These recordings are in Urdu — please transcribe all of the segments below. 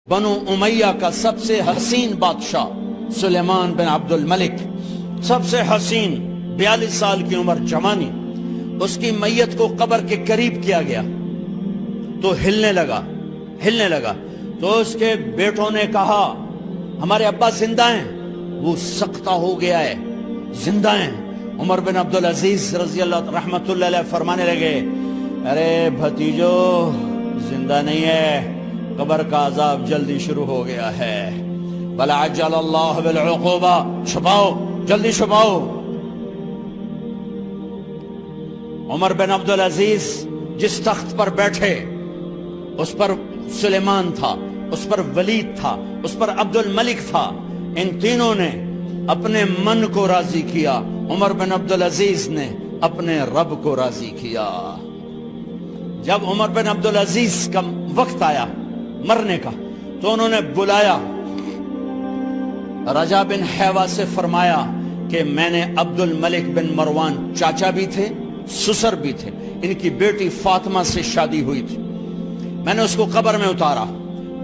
بنو امیہ کا سب سے حسین بادشاہ سلیمان بن عبد الملک، سب سے حسین، 42 سال کی عمر، جوانی، اس کی میت کو قبر کے قریب کیا گیا تو ہلنے لگا تو اس کے بیٹوں نے کہا ہمارے ابا زندہ ہیں، وہ سختہ ہو گیا ہے، زندہ ہیں۔ عمر بن عبدالعزیز رضی اللہ رحمت اللہ علیہ فرمانے لگے ارے بھتیجو زندہ نہیں ہے، قبر کا عذاب جلدی شروع ہو گیا ہے، بل عجل اللہ بالعقوبہ، چھپاؤ، جلدی چھپاؤ۔ عمر بن عبدالعزیز جس تخت پر بیٹھے اس پر سلیمان تھا، اس پر ولید تھا، اس پر عبد الملک تھا، ان تینوں نے اپنے من کو راضی کیا، عمر بن عبدالعزیز نے اپنے رب کو راضی کیا۔ جب عمر بن عبدالعزیز کا وقت آیا مرنے کا تو انہوں نے بلایا رجا بن حیوہ سے، فرمایا کہ میں نے عبد الملک بن مروان چاچا بھی تھے، سسر بھی تھے، ان کی بیٹی فاطمہ سے شادی ہوئی تھی، میں نے اس کو قبر میں اتارا،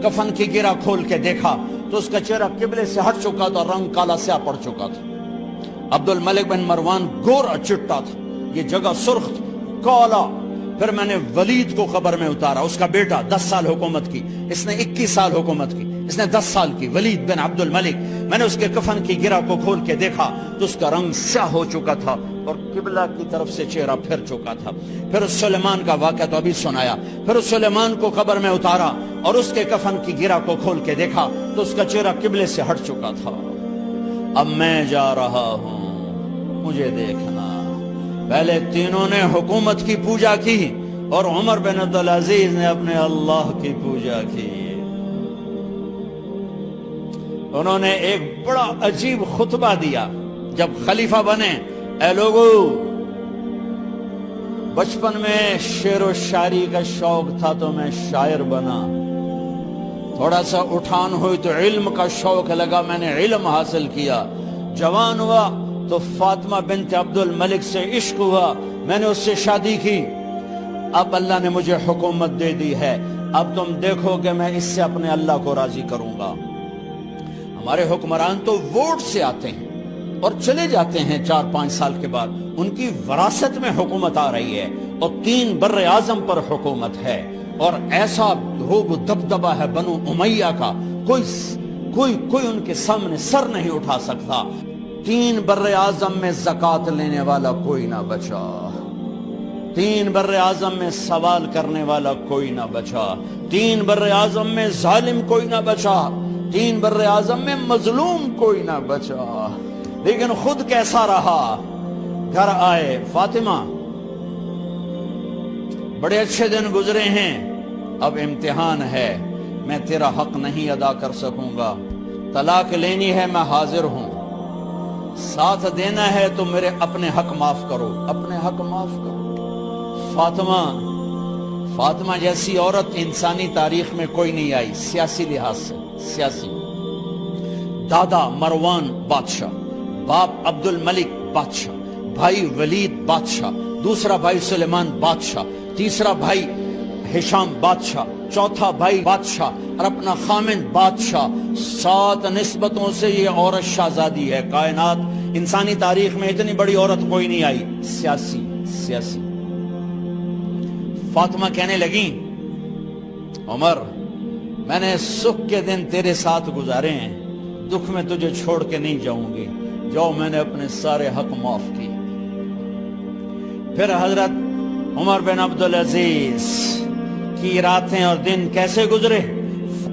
کفن کی گرہ کھول کے دیکھا تو اس کا چہرہ قبلے سے ہٹ چکا تھا، رنگ کالا سیاہ پڑ چکا تھا۔ عبد الملک بن مروان گورا چٹا تھا، یہ جگہ سرخ تھی، کالا۔ پھر میں نے ولید کو قبر میں اتارا، اس کا بیٹا 10 سال حکومت کی، اس نے 21 سال حکومت کی، اس نے 10 سال کی، ولید بن عبد الملک۔ میں نے اس کے کفن کی گرہ کو کھول کے دیکھا تو اس کا رنگ سیاہ ہو چکا تھا اور قبلہ کی طرف سے چہرہ پھر چکا تھا۔ پھر اس سلیمان کا واقعہ تو ابھی سنایا، پھر اس سلیمان کو قبر میں اتارا اور اس کے کفن کی گرہ کو کھول کے دیکھا تو اس کا چہرہ قبلے سے ہٹ چکا تھا۔ اب میں جا رہا ہوں، مجھے دیکھنا۔ پہلے تینوں نے حکومت کی پوجا کی اور عمر بن عبدالعزیز نے اپنے اللہ کی پوجا کی۔ انہوں نے ایک بڑا عجیب خطبہ دیا جب خلیفہ بنے، اے لوگو، بچپن میں شعر و شاعری کا شوق تھا تو میں شاعر بنا، تھوڑا سا اٹھان ہوئی تو علم کا شوق لگا، میں نے علم حاصل کیا، جوان ہوا تو فاطمہ بنت عبد الملک سے عشق ہوا، میں نے اس سے شادی کی، اب اللہ نے مجھے حکومت دے دی ہے، اب تم دیکھو کہ میں اس سے اپنے اللہ کو راضی کروں گا۔ ہمارے حکمران تو ووٹ سے آتے ہیں اور چلے جاتے ہیں 4-5 سال کے بعد، ان کی وراثت میں حکومت آ رہی ہے اور 3 بر اعظم پر حکومت ہے، اور ایسا روب و دبدبہ ہے بنو امیہ کا، کوئی ان کے سامنے سر نہیں اٹھا سکتا۔ 3 بر اعظم میں زکوٰۃ لینے والا کوئی نہ بچا، 3 بر اعظم میں سوال کرنے والا کوئی نہ بچا، 3 بر اعظم میں ظالم کوئی نہ بچا، 3 بر اعظم میں مظلوم کوئی نہ بچا۔ لیکن خود کیسا رہا؟ گھر آئے، فاطمہ بڑے اچھے دن گزرے ہیں، اب امتحان ہے، میں تیرا حق نہیں ادا کر سکوں گا، طلاق لینی ہے میں حاضر ہوں، ساتھ دینا ہے تو میرے اپنے حق معاف کرو، اپنے حق معاف کرو۔ فاطمہ جیسی عورت انسانی تاریخ میں کوئی نہیں آئی، سیاسی لحاظ سے، سیاسی۔ دادا مروان بادشاہ، باپ عبد الملک بادشاہ، بھائی ولید بادشاہ، دوسرا بھائی سلیمان بادشاہ، تیسرا بھائی ہشام بادشاہ، چوتھا بھائی بادشاہ اور اپنا خامند بادشاہ، 7 نسبتوں سے یہ عورت شہزادی ہے۔ کائنات انسانی تاریخ میں اتنی بڑی عورت کوئی نہیں آئی، سیاسی۔ فاطمہ کہنے لگیں عمر، میں نے سکھ کے دن تیرے ساتھ گزارے ہیں، دکھ میں تجھے چھوڑ کے نہیں جاؤں گی، جاؤ میں نے اپنے سارے حق معاف کیے۔ پھر حضرت عمر بن عبدالعزیز کی راتیں اور دن کیسے گزرے؟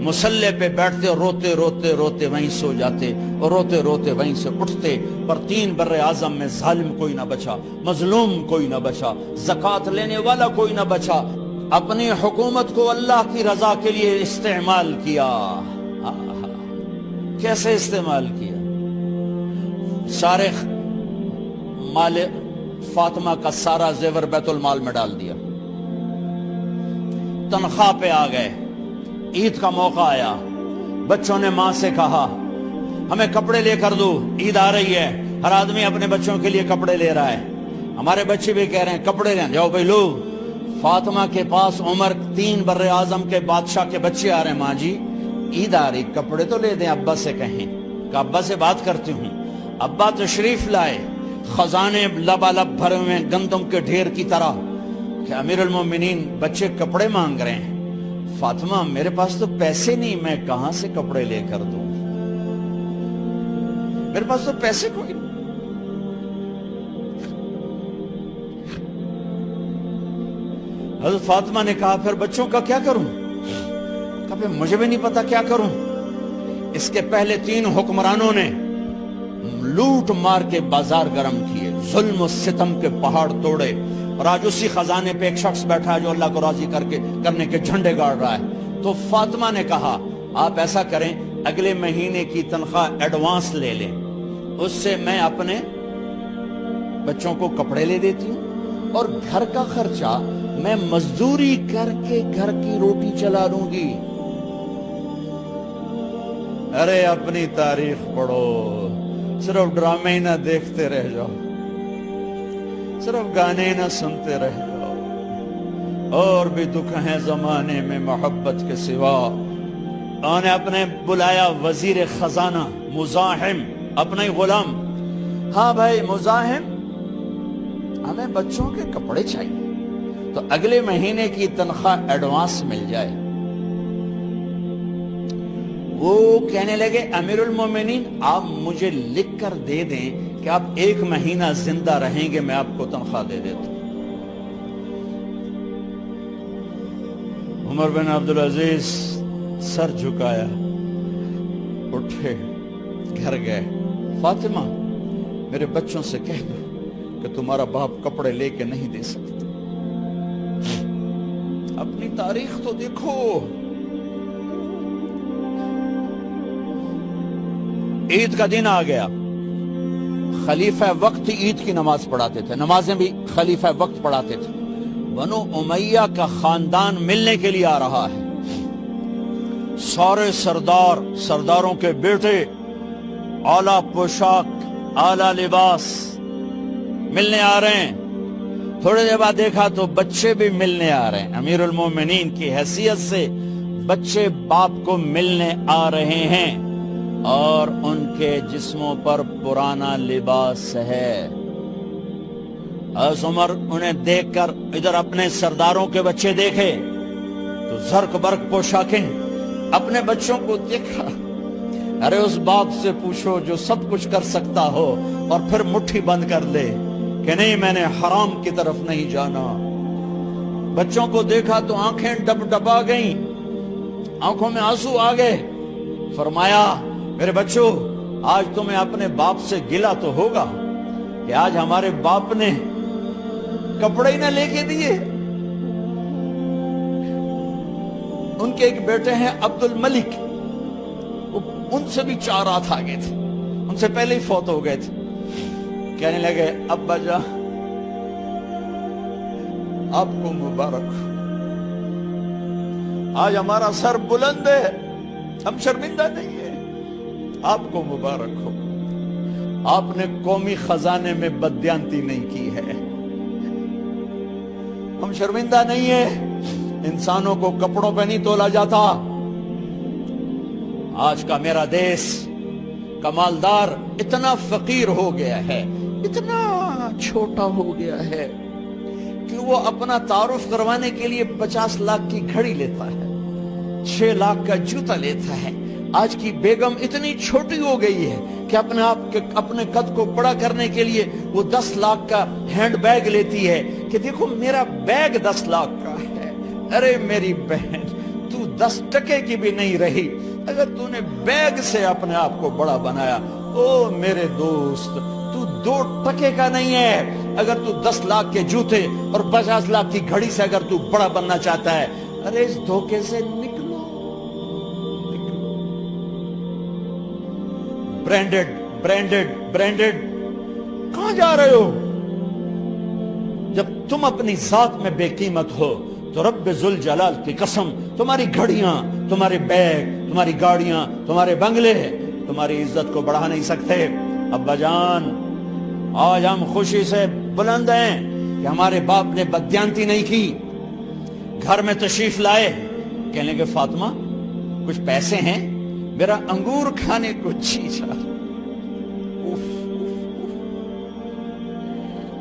مصلی پہ بیٹھتے اور روتے وہیں سو جاتے اور روتے وہیں سے اٹھتے، پر 3 بر اعظم میں ظالم کوئی نہ بچا، مظلوم کوئی نہ بچا، زکوٰۃ لینے والا کوئی نہ بچا، اپنی حکومت کو اللہ کی رضا کے لیے استعمال کیا۔ کیسے استعمال کیا؟ سارے مال فاطمہ کا سارا زیور بیت المال میں ڈال دیا، تنخواہ پہ آ گئے، عید کا موقع آیا، بچوں نے ماں سے کہا ہمیں کپڑے لے کر دو، عید آ رہی ہے، ہر آدمی اپنے بچوں کے لیے کپڑے لے رہا ہے، ہمارے بچے بھی کہہ رہے ہیں کپڑے لیں، جاؤ بھائی لو۔ فاطمہ کے پاس عمر 3 بر اعظم کے بادشاہ کے بچے آ رہے ہیں، ماں جی عید آ رہی، کپڑے تو لے دیں، ابا سے کہیں کہ ابا سے بات کرتی ہوں۔ ابا تشریف لائے، خزانے لبالب بھرے ہوئے گندم کے ڈھیر کی طرح کہ امیر المومنین بچے کپڑے مانگ رہے ہیں۔ فاطمہ میرے پاس تو پیسے نہیں، میں کہاں سے کپڑے لے کر دوں، میرے پاس تو پیسے کوئی نہیں۔ حضرت فاطمہ نے کہا پھر بچوں کا کیا کروں؟ کہا پھر مجھے بھی نہیں پتا کیا کروں۔ اس کے پہلے 3 حکمرانوں نے لوٹ مار کے بازار گرم کیے، ظلم و ستم کے پہاڑ توڑے، اور آج اسی خزانے پہ ایک شخص بیٹھا ہے جو اللہ کو راضی کرنے کے جھنڈے گاڑ رہا ہے۔ تو فاطمہ نے کہا آپ ایسا کریں، اگلے مہینے کی تنخواہ ایڈوانس لے لیں، اس سے میں اپنے بچوں کو کپڑے لے دیتی ہوں، اور گھر کا خرچہ میں مزدوری کر کے گھر کی روٹی چلا لوں گی۔ ارے اپنی تاریخ پڑھو، صرف ڈرامے نہ دیکھتے رہ جاؤ، صرف گانے نہ سنتے رہ جاؤ، اور بھی دکھ ہیں زمانے میں محبت کے سوا۔ انہوں نے اپنے بلایا وزیر خزانہ مزاحم، اپنا ہی غلام، ہاں بھائی مزاحم، ہمیں بچوں کے کپڑے چاہیے، تو اگلے مہینے کی تنخواہ ایڈوانس مل جائے۔ وہ کہنے لگے امیر المومنین آپ مجھے لکھ کر دے دیں کہ آپ 1 مہینہ زندہ رہیں گے، میں آپ کو تنخواہ دے دیتا ہوں۔ عمر بن عبدالعزیز سر جھکایا، اٹھے، گھر گئے، فاطمہ میرے بچوں سے کہہ دو کہ تمہارا باپ کپڑے لے کے نہیں دے سکتا۔ اپنی تاریخ تو دیکھو۔ عید کا دن آ گیا، خلیفہ وقت عید کی نماز پڑھاتے تھے، نمازیں بھی خلیفہ وقت پڑھاتے تھے۔ بنو امیہ کا خاندان ملنے کے لیے آ رہا ہے، سارے سرداروں کے بیٹے اعلیٰ پوشاک، اعلیٰ لباس ملنے آ رہے ہیں۔ تھوڑے دیر بعد دیکھا تو بچے بھی ملنے آ رہے ہیں، امیر المومنین کی حیثیت سے بچے باپ کو ملنے آ رہے ہیں، اور ان کے جسموں پر پرانا لباس ہے۔ حضرت عمر انہیں دیکھ کر ادھر اپنے سرداروں کے بچے دیکھے تو زرق برق پوشاکیں، اپنے بچوں کو دیکھا۔ ارے اس باپ سے پوچھو جو سب کچھ کر سکتا ہو اور پھر مٹھی بند کر لے کہ نہیں میں نے حرام کی طرف نہیں جانا۔ بچوں کو دیکھا تو آنکھیں ڈب ڈبا گئیں، آنکھوں میں آنسو آ گئے۔ فرمایا میرے بچوں آج تمہیں اپنے باپ سے گلہ تو ہوگا کہ آج ہمارے باپ نے کپڑے ہی نہ لے کے دیے۔ ان کے ایک بیٹے ہیں عبد الملک، ان سے بھی 4 ہاتھ آگے تھے، ان سے پہلے ہی فوت ہو گئے تھے۔ کہنے لگے ابا جان آپ کو مبارک ہو، آج ہمارا سر بلند ہے، ہم شرمندہ نہیں ہیں، آپ کو مبارک ہو، آپ نے قومی خزانے میں بددیانتی نہیں کی ہے، ہم شرمندہ نہیں ہیں، انسانوں کو کپڑوں پہ نہیں تولا جاتا۔ آج کا میرا دیس کا مالدار اتنا فقیر ہو گیا ہے، اتنا چھوٹا ہو گیا ہے کہ وہ اپنا تعارف کروانے کے لیے 50 لاکھ کی گھڑی لیتا ہے، 6 لاکھ کا جوتا لیتا ہے۔ آج کی بیگم اتنی چھوٹی ہو گئی ہے کہ اپنے قد کو بڑا کرنے کے لیے وہ 10 لاکھ کا ہینڈ بیگ لیتی ہے کہ دیکھو میرا بیگ 10 لاکھ کا ہے۔ ارے میری بہن تو 10 ٹکے کی بھی نہیں رہی اگر تو نے بیگ سے اپنے آپ کو بڑا بنایا۔ او میرے دوست تو 2 ٹکے کا نہیں ہے اگر تو 10 لاکھ کے جوتے اور 50 لاکھ کی گھڑی سے اگر تو بڑا بننا چاہتا ہے۔ ارے اس دھوکے سے نکلو۔ برینڈڈ کہاں جا رہے ہو؟ جب تم اپنی ذات میں بے قیمت ہو تو رب ذوالجلال کی قسم تمہاری گھڑیاں، تمہارے بیگ، تمہاری گاڑیاں، تمہارے بنگلے تمہاری عزت کو بڑھا نہیں سکتے۔ ابا جان آج ہم خوشی سے بلند ہیں کہ ہمارے باپ نے بددیانتی نہیں کی۔ گھر میں تشریف لائے، کہنے لگے فاطمہ کچھ پیسے ہیں؟ میرا انگور کھانے کو جی چاہ۔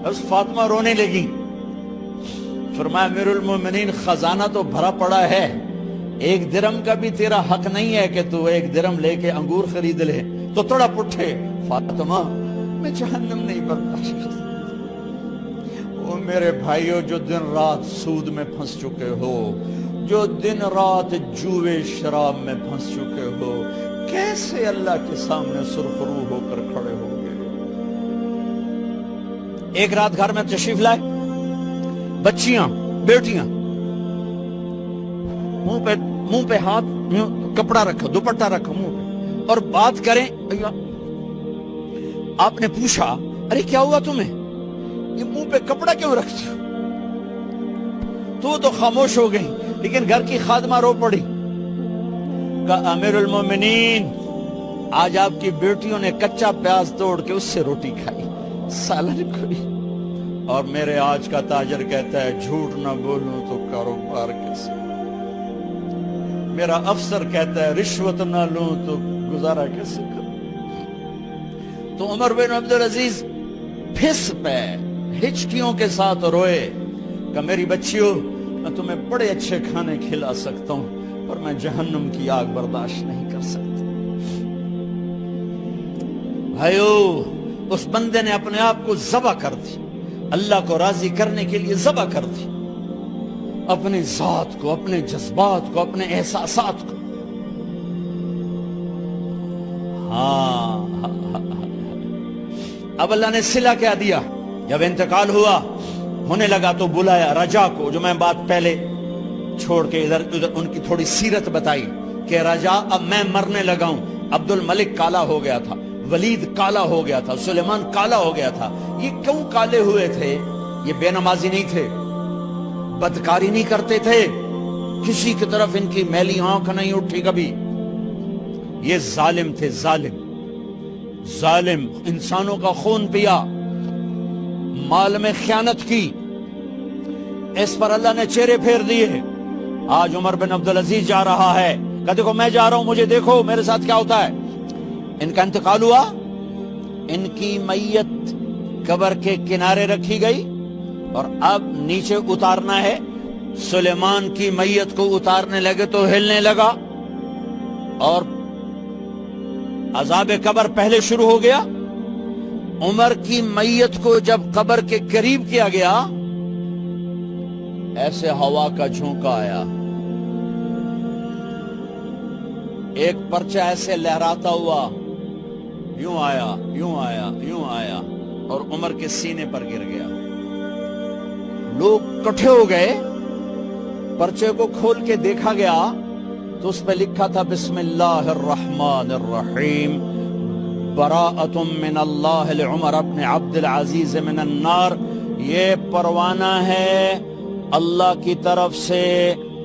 بس فاطمہ رونے لگی۔ فرمایا امیر المومنین خزانہ تو بھرا پڑا ہے، 1 درم کا بھی تیرا حق نہیں ہے کہ تو 1 درم لے کے انگور خرید لے۔ تو تھوڑا پٹھے، فاطمہ میں جہنم نہیں برداشت کر سکتا۔ وہ میرے بھائیو جو دن رات سود میں پھنس چکے ہو، جو دن رات جوے شراب میں پھنس چکے ہو، کیسے اللہ کے سامنے سرخرو ہو کر کھڑے ہو گئے؟ ایک رات گھر میں تشریف لائے، بچیاں بیٹیاں، منہ پہ ہاتھ، کپڑا رکھو، دوپٹہ رکھو منہ پہ، اور بات کریں۔ آپ نے پوچھا ارے کیا ہوا تمہیں، یہ منہ پہ کپڑا کیوں رکھتی ہو؟ تو خاموش ہو گئی، لیکن گھر کی خادمہ رو پڑی۔ کہا امیر المومنین آج آپ کی بیٹیوں نے کچا پیاز توڑ کے اس سے روٹی کھائی، سالن کھائی، اور میرے آج کا تاجر کہتا ہے جھوٹ نہ بولوں تو کاروبار کیسے، میرا افسر کہتا ہے رشوت نہ لوں تو گزارا کیسے کروں۔ تو عمر بن عبدالعزیز پھس پہ ہچکیوں کے ساتھ روئے کہ میری بچیوں میں تمہیں بڑے اچھے کھانے کھلا سکتا ہوں، پر میں جہنم کی آگ برداشت نہیں کر سکتا۔ بھائیو اس بندے نے اپنے آپ کو ذبح کر دی، اللہ کو راضی کرنے کے لیے ذبح کر دی، اپنے ذات کو، اپنے جذبات کو، اپنے احساسات کو۔ اب اللہ نے صلہ کیا دیا، جب انتقال ہونے لگا تو بلایا رجا کو، جو میں بات پہلے چھوڑ کے ادھر ان کی تھوڑی سیرت بتائی کہ رجا اب میں مرنے لگا ہوں۔ عبد الملک کالا ہو گیا تھا، ولید کالا ہو گیا تھا، سلیمان کالا ہو گیا تھا۔ یہ کیوں کالے ہوئے تھے؟ یہ بے نمازی نہیں تھے، بدکاری نہیں کرتے تھے، کسی کی طرف ان کی میلی آنکھ نہیں اٹھی کبھی۔ یہ ظالم تھے، ظالم، انسانوں کا خون پیا، مال میں خیانت کی، اس پر اللہ نے چہرے پھیر دیے۔ آج عمر بن عبدالعزیز جا رہا ہے کہ دیکھو میں جا رہا ہوں، مجھے دیکھو میرے ساتھ کیا ہوتا ہے۔ ان کا انتقال ہوا، ان کی میت قبر کے کنارے رکھی گئی، اور اب نیچے اتارنا ہے۔ سلیمان کی میت کو اتارنے لگے تو ہلنے لگا، اور عذاب قبر پہلے شروع ہو گیا۔ عمر کی میت کو جب قبر کے قریب کیا گیا، ایسے ہوا کا جھونکا آیا، ایک پرچہ ایسے لہراتا ہوا یوں آیا، یوں آیا، یوں آیا، اور عمر کے سینے پر گر گیا۔ لوگ کٹھے ہو گئے، پرچے کو کھول کے دیکھا گیا تو اس پہ لکھا تھا بسم اللہ الرحمن الرحیم، براءۃ من اللہ لعمر بن عبد العزیز من النار۔ یہ پروانہ ہے اللہ کی طرف سے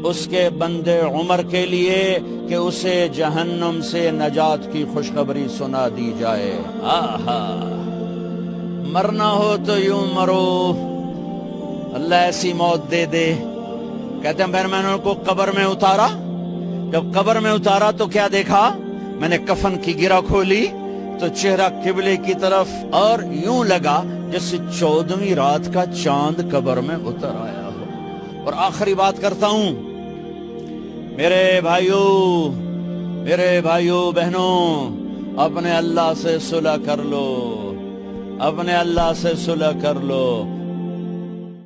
اس کے بندے عمر کے لیے کہ اسے جہنم سے نجات کی خوشخبری سنا دی جائے۔ آہا، مرنا ہو تو یوں مرو، اللہ ایسی موت دے دے۔ کہتے ہیں پھر میں نے ان کو قبر میں اتارا، جب قبر میں اتارا تو کیا دیکھا؟ میں نے کفن کی گرہ کھولی تو چہرہ قبلے کی طرف، اور یوں لگا جیسے 14ویں رات کا چاند قبر میں اتر آیا ہو۔ اور آخری بات کرتا ہوں، میرے بھائیوں بہنوں، اپنے اللہ سے صلح کر لو، اپنے اللہ سے صلح کر لو۔